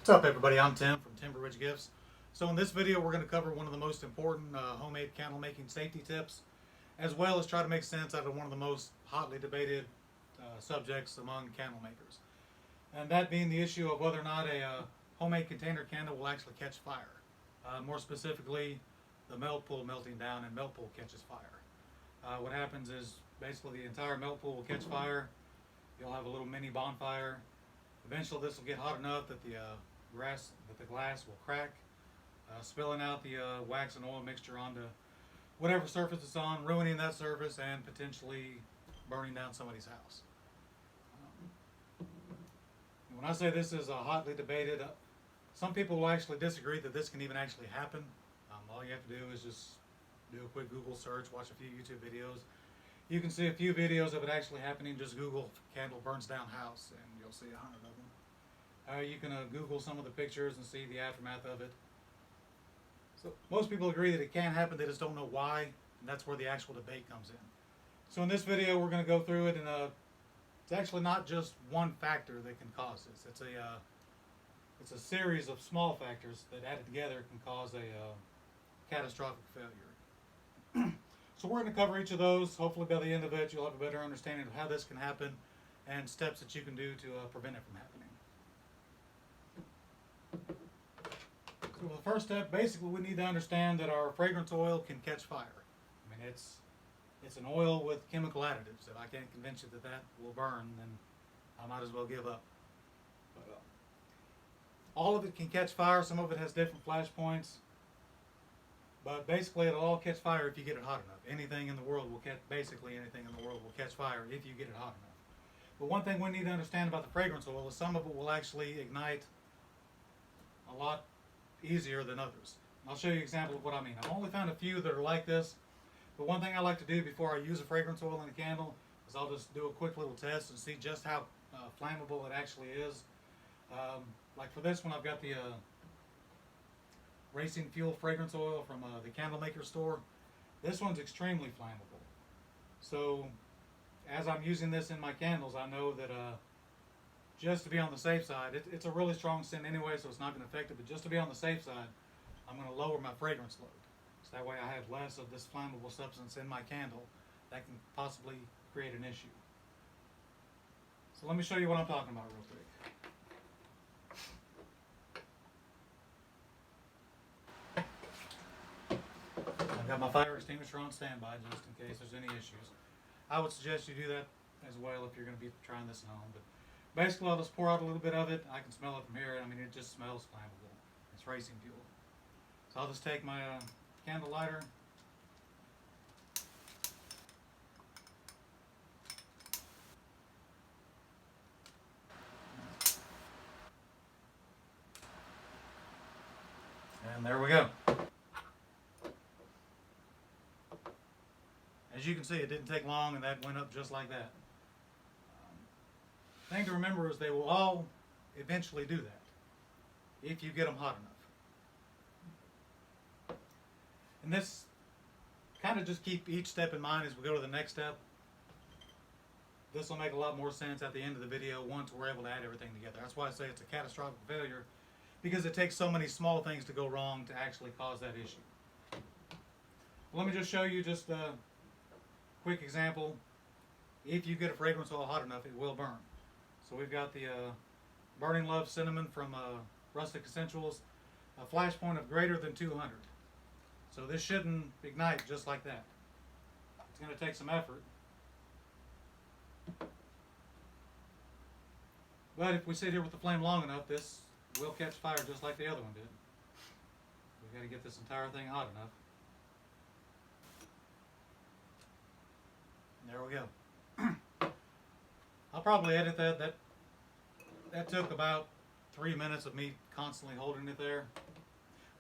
What's up, everybody? I'm Tim from Timber Ridge Gifts. So in this video we're going to cover one of the most important homemade candle making safety tips, as well as try to make sense out of one of the most hotly debated subjects among candle makers, and that being the issue of whether or not a homemade container candle will actually catch fire. More specifically, the melt pool melting down and melt pool catches fire. What happens is basically the entire melt pool will catch fire. You'll have a little mini bonfire. Eventually this will get hot enough that the glass will crack, spilling out the wax and oil mixture onto whatever surface it's on, ruining that surface and potentially burning down somebody's house. When I say this is hotly debated, some people will actually disagree that this can even actually happen. All you have to do is just do a quick Google search, watch a few YouTube videos. You can see a few videos of it actually happening. Just Google candle burns down house and you'll see 100 of them. You can Google some of the pictures and see the aftermath of it. So most people agree that it can happen, they just don't know why, and that's where the actual debate comes in. So in this video we're going to go through it, and it's actually not just one factor that can cause this. It's a series of small factors that added together can cause a catastrophic failure. So we're going to cover each of those. Hopefully by the end of it you'll have a better understanding of how this can happen and steps that you can do to prevent it from happening. So the first step, basically we need to understand that our fragrance oil can catch fire. I mean, it's an oil with chemical additives. If I can't convince you that that will burn, then I might as well give up. But all of it can catch fire. Some of it has different flash points. But basically it'll all catch fire if you get it hot enough. Anything in the world will catch, basically anything in the world will catch fire if you get it hot enough. But one thing we need to understand about the fragrance oil is some of it will actually ignite a lot easier than others. I'll show you an example of what I mean. I've only found a few that are like this, but one thing I like to do before I use a fragrance oil in a candle is I'll just do a quick little test and see just how flammable it actually is. Like for this one, I've got the Racing Fuel fragrance oil from the candle maker store. This one's extremely flammable. So as I'm using this in my candles, I know that just to be on the safe side, it's a really strong scent anyway, so it's not going to affect it, but just to be on the safe side, I'm going to lower my fragrance load. So that way I have less of this flammable substance in my candle that can possibly create an issue. So let me show you what I'm talking about real quick. I've got my fire extinguisher on standby just in case there's any issues. I would suggest you do that as well if you're going to be trying this at home. But basically I'll just pour out a little bit of it. I can smell it from here. I mean, it just smells flammable. It's racing fuel. So I'll just take my candle lighter. And there we go. As you can see, it didn't take long and that went up just like that. The thing to remember is they will all eventually do that if you get them hot enough. And this kind of just keep each step in mind as we go to the next step. This will make a lot more sense at the end of the video once we're able to add everything together. That's why I say it's a catastrophic failure, because it takes so many small things to go wrong to actually cause that issue. Let me just show you just a quick example. If you get a fragrance oil hot enough, it will burn. So we've got the Burning Love Cinnamon from Rustic Essentials, a flash point of greater than 200. So this shouldn't ignite just like that. It's going to take some effort. But if we sit here with the flame long enough, this will catch fire just like the other one did. We've got to get this entire thing hot enough. There we go. I'll probably edit that. That took about 3 minutes of me constantly holding it there.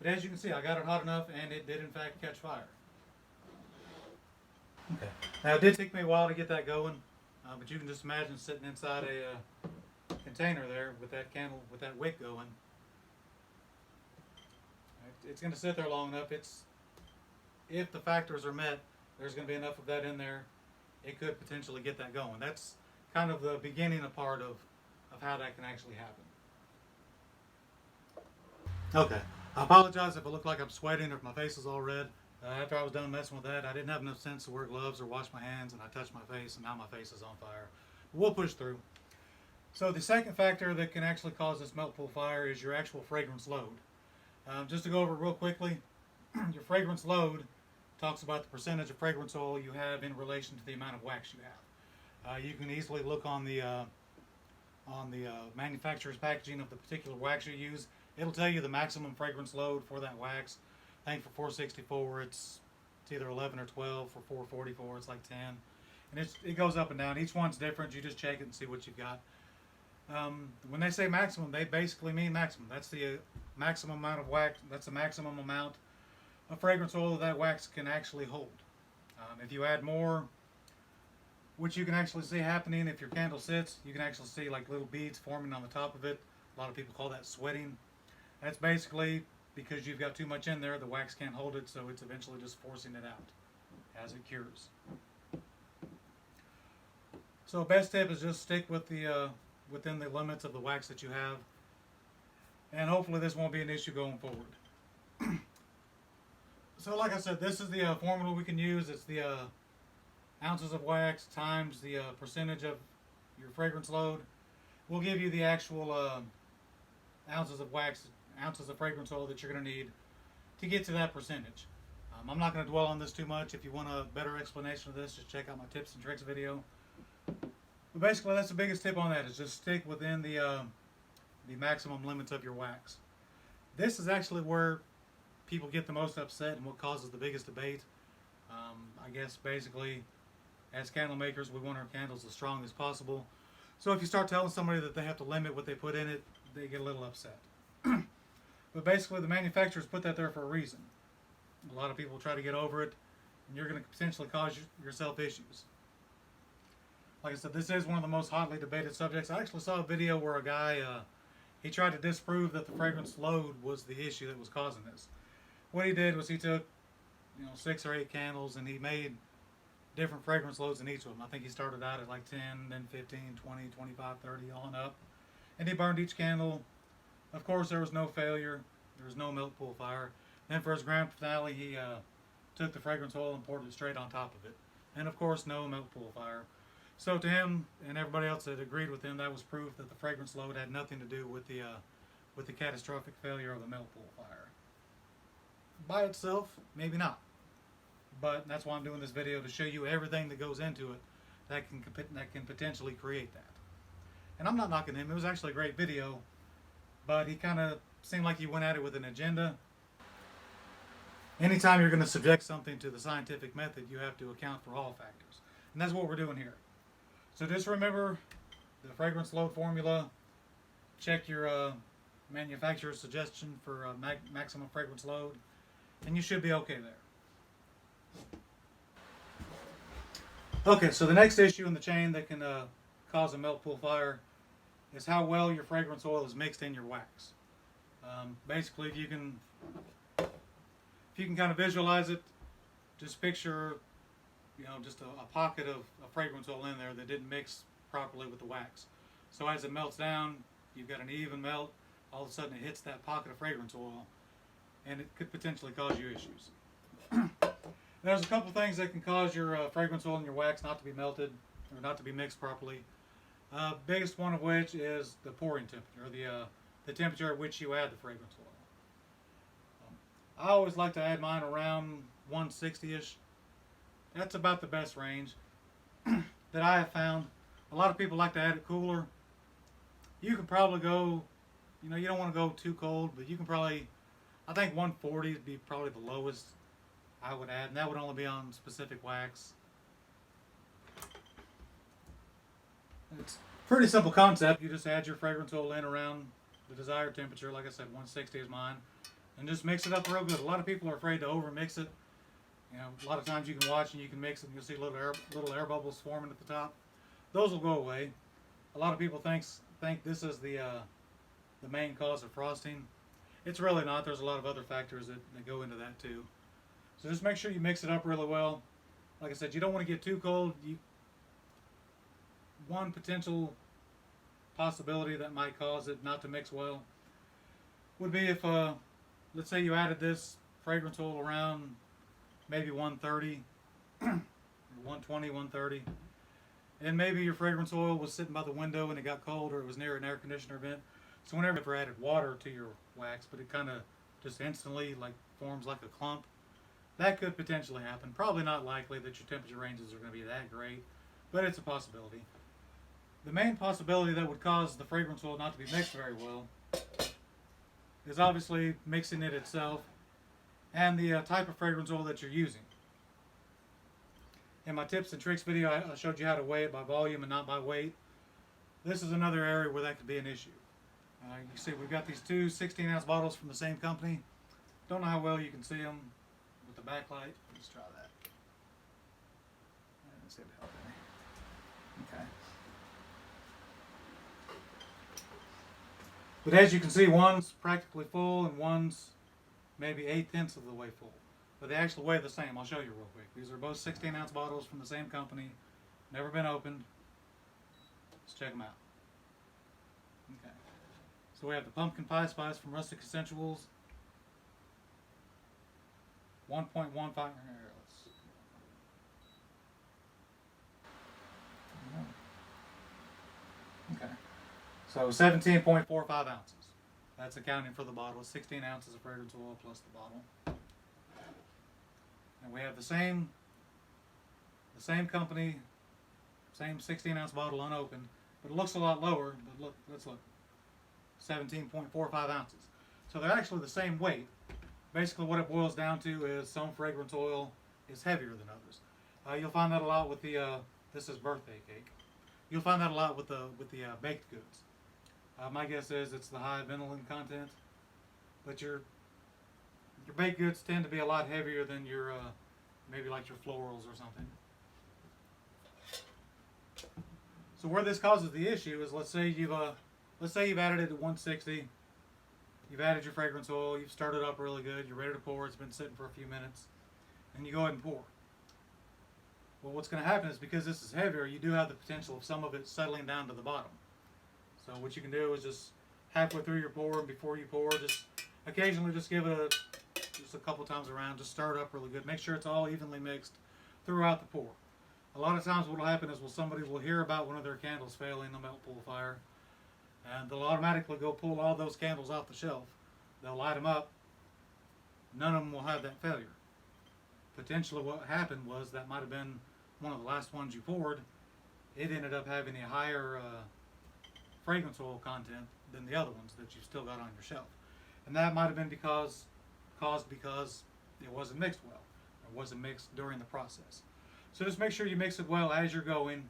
But as you can see, I got it hot enough and it did in fact catch fire. Okay. Now it did take me a while to get that going, but you can just imagine sitting inside a container there with that candle, with that wick going. It's going to sit there long enough. If the factors are met, there's going to be enough of that in there. It could potentially get that going. That's kind of the beginning part of how that can actually happen. Okay. I apologize if it looked like I'm sweating or if my face is all red. After I was done messing with that, I didn't have enough sense to wear gloves or wash my hands, and I touched my face, and now my face is on fire. But we'll push through. So the second factor that can actually cause this melt pool fire is your actual fragrance load. Just to go over it real quickly, your fragrance load talks about the percentage of fragrance oil you have in relation to the amount of wax you have. You can easily look on the manufacturer's packaging of the particular wax you use. It'll tell you the maximum fragrance load for that wax. I think for 464 it's either 11 or 12. For 444 it's like 10. And it goes up and down. Each one's different. You just check it and see what you've got. When they say maximum, they basically mean maximum. That's the maximum amount of wax. That's the maximum amount of fragrance oil that wax can actually hold. If you add more, which you can actually see happening if your candle sits, you can actually see like little beads forming on the top of it. A lot of people call that sweating. That's basically because you've got too much in there, the wax can't hold it, so it's eventually just forcing it out as it cures. So best tip is just stick with the within the limits of the wax that you have, and hopefully this won't be an issue going forward. So like I said, this is the formula we can use. It's the ounces of wax times the percentage of your fragrance load. We'll give you the actual ounces of wax, ounces of fragrance oil that you're going to need to get to that percentage. I'm not going to dwell on this too much. If you want a better explanation of this, just check out my tips and tricks video. But basically, that's the biggest tip on that, is just stick within the maximum limits of your wax. This is actually where people get the most upset and what causes the biggest debate. I guess basically, as candle makers, we want our candles as strong as possible. So if you start telling somebody that they have to limit what they put in it, they get a little upset. But basically, the manufacturers put that there for a reason. A lot of people try to get over it, and you're going to potentially cause yourself issues. Like I said, this is one of the most hotly debated subjects. I actually saw a video where a guy, he tried to disprove that the fragrance load was the issue that was causing this. What he did was he took, 6 or 8 candles, and he made different fragrance loads in each of them. I think he started out at like 10, then 15, 20, 25, 30, on up. And he burned each candle. Of course, there was no failure. There was no melt pool fire. Then for his grand finale, he took the fragrance oil and poured it straight on top of it. And of course, no melt pool fire. So to him and everybody else that agreed with him, that was proof that the fragrance load had nothing to do with the catastrophic failure of the melt pool fire. By itself, maybe not. But that's why I'm doing this video, to show you everything that goes into it that can potentially create that. And I'm not knocking him. It was actually a great video, but he kind of seemed like he went at it with an agenda. Anytime you're going to subject something to the scientific method, you have to account for all factors. And that's what we're doing here. So just remember the fragrance load formula. Check your manufacturer's suggestion for maximum fragrance load, and you should be okay there. Okay, so the next issue in the chain that can cause a melt pool fire is how well your fragrance oil is mixed in your wax. Basically, if you can kind of visualize it, just picture, just a pocket of fragrance oil in there that didn't mix properly with the wax. So as it melts down, you've got an even melt. All of a sudden, it hits that pocket of fragrance oil, and it could potentially cause you issues. There's a couple things that can cause your fragrance oil in your wax not to be melted or not to be mixed properly. Biggest one of which is the pouring temperature, or the temperature at which you add the fragrance oil. I always like to add mine around 160-ish. That's about the best range that I have found. A lot of people like to add it cooler. You can probably go, you don't want to go too cold, but you can probably, I think 140 would be probably the lowest I would add, and that would only be on specific wax. It's a pretty simple concept. You just add your fragrance oil in around the desired temperature. Like I said, 160 is mine. And just mix it up real good. A lot of people are afraid to over mix it. A lot of times you can watch and you can mix it and you'll see little air bubbles forming at the top. Those will go away. A lot of people think this is the main cause of frosting. It's really not. There's a lot of other factors that go into that too. So just make sure you mix it up really well. Like I said, you don't want to get too cold. One potential possibility that might cause it not to mix well would be if, let's say you added this fragrance oil around maybe 130, 120, 130, and maybe your fragrance oil was sitting by the window and it got cold, or it was near an air conditioner vent. So whenever you ever added water to your wax, but it kind of just instantly like forms like a clump, that could potentially happen. Probably not likely that your temperature ranges are going to be that great, but it's a possibility. The main possibility that would cause the fragrance oil not to be mixed very well is obviously mixing it itself and the type of fragrance oil that you're using. In my tips and tricks video, I showed you how to weigh it by volume and not by weight. This is another area where that could be an issue. You see we've got these two 16-ounce bottles from the same company. Don't know how well you can see them with the backlight. Let's try that. Let's see if it helps any. Okay. But as you can see, one's practically full and one's maybe 8/10 of the way full. But they actually weigh the same. I'll show you real quick. These are both 16-ounce bottles from the same company. Never been opened. Let's check them out. Okay. So we have the Pumpkin Pie Spice from Rustic Essentials. 1.15. Okay. So 17.45 ounces. That's accounting for the bottle. 16 ounces of fragrance oil plus the bottle. And we have the same company, same 16-ounce bottle unopened, but it looks a lot lower. But look, let's look. 17.45 ounces. So they're actually the same weight. Basically, what it boils down to is some fragrance oil is heavier than others. You'll find that a lot with the. This is birthday cake. You'll find that a lot with the baked goods. My guess is it's the high vanillin content, but your baked goods tend to be a lot heavier than your maybe like your florals or something. So where this causes the issue is, let's say you've added it to 160. You've added your fragrance oil. You've started up really good. You're ready to pour. It's been sitting for a few minutes, and you go ahead and pour. Well, what's going to happen is, because this is heavier, you do have the potential of some of it settling down to the bottom. So what you can do is just halfway through your pour, and before you pour, just occasionally just give it just a couple times around. Just stir it up really good. Make sure it's all evenly mixed throughout the pour. A lot of times what will happen is, somebody will hear about one of their candles failing, the melt pool fire, and they'll automatically go pull all those candles off the shelf. They'll light them up. None of them will have that failure. Potentially what happened was that might have been one of the last ones you poured. It ended up having a higher fragrance oil content than the other ones that you've still got on your shelf. And that might have been caused because it wasn't mixed well, or wasn't mixed during the process. So just make sure you mix it well as you're going,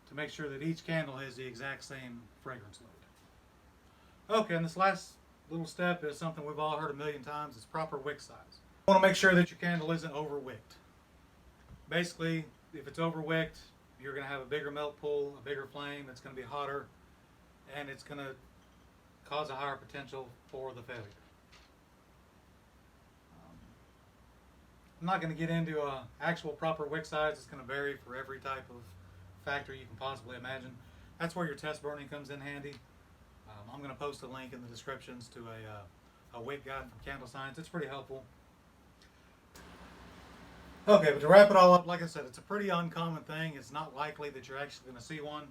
to make sure that each candle has the exact same fragrance load. Okay, and this last little step is something we've all heard a million times. It's proper wick size. You want to make sure that your candle isn't overwicked. Basically, if it's overwicked, you're going to have a bigger melt pool, a bigger flame. It's going to be hotter, and it's going to cause a higher potential for the failure. I'm not going to get into actual proper wick size. It's going to vary for every type of factor you can possibly imagine. That's where your test burning comes in handy. I'm going to post a link in the descriptions to a wick guide from Candle Science. It's pretty helpful. Okay, but to wrap it all up, like I said, it's a pretty uncommon thing. It's not likely that you're actually going to see one.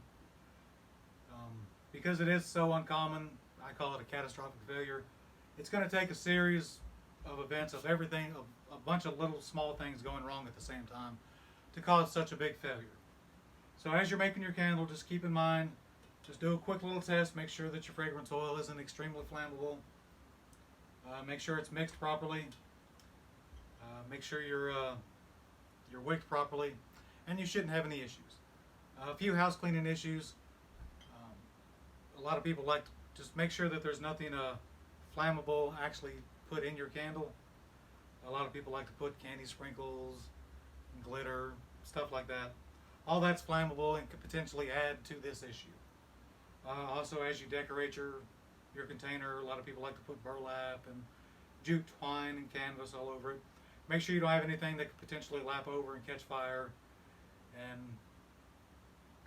Because it is so uncommon, I call it a catastrophic failure. It's going to take a series of events of everything, of a bunch of little small things going wrong at the same time to cause such a big failure. So as you're making your candle, just keep in mind, just do a quick little test. Make sure that your fragrance oil isn't extremely flammable. Make sure it's mixed properly. Make sure you're wicked properly, and you shouldn't have any issues. A few house cleaning issues. A lot of people like to just make sure that there's nothing flammable actually put in your candle. A lot of people like to put candy sprinkles, glitter, stuff like that. All that's flammable and could potentially add to this issue. Also, as you decorate your container, a lot of people like to put burlap and jute twine and canvas all over it. Make sure you don't have anything that could potentially lap over and catch fire and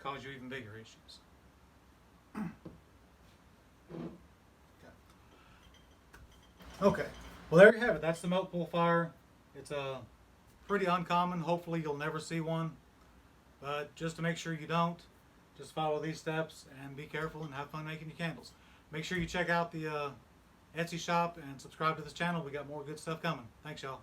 cause you even bigger issues. Okay. Okay. Well, there you have it. That's the milk pool fire. It's pretty uncommon. Hopefully, you'll never see one. But just to make sure you don't, just follow these steps and be careful and have fun making your candles. Make sure you check out the Etsy shop and subscribe to this channel. We got more good stuff coming. Thanks, y'all.